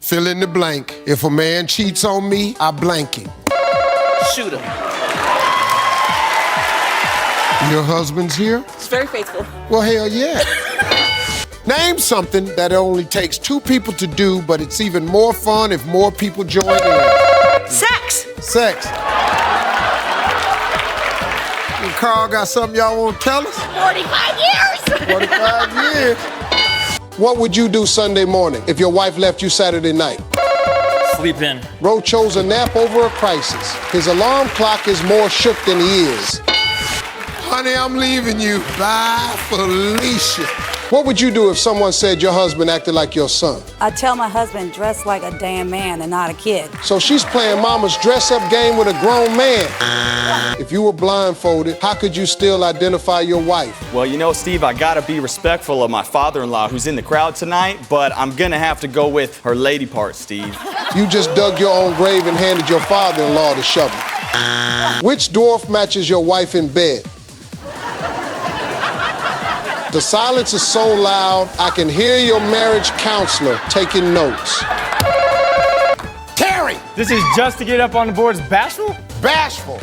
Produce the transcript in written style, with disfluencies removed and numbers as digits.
Fill in the blank. If a man cheats on me, I blank him. Shoot him. Your husband's here? He's very faithful. Well, hell yeah. Name something that only takes 2 people to do, but it's even more fun if more people join in. Sex! Sex. And Carl got something y'all want to tell us? 45 years! 45 years. What would you do Sunday morning if your wife left you Saturday night? Sleep in. Ro chose a nap over a crisis. His alarm clock is more shook than he is. Honey, I'm leaving you. Bye, Felicia. What would you do if someone said your husband acted like your son? I tell my husband, dress like a damn man and not a kid. So she's playing mama's dress-up game with a grown man. If you were blindfolded, how could you still identify your wife? Well, you know, Steve, I gotta be respectful of my father-in-law who's in the crowd tonight, but I'm gonna have to go with her lady part, Steve. You just dug your own grave and handed your father-in-law the shovel. Which dwarf matches your wife in bed? The silence is so loud, I can hear your marriage counselor taking notes. Terry! This is just to get up on the boards bashful? Bashful.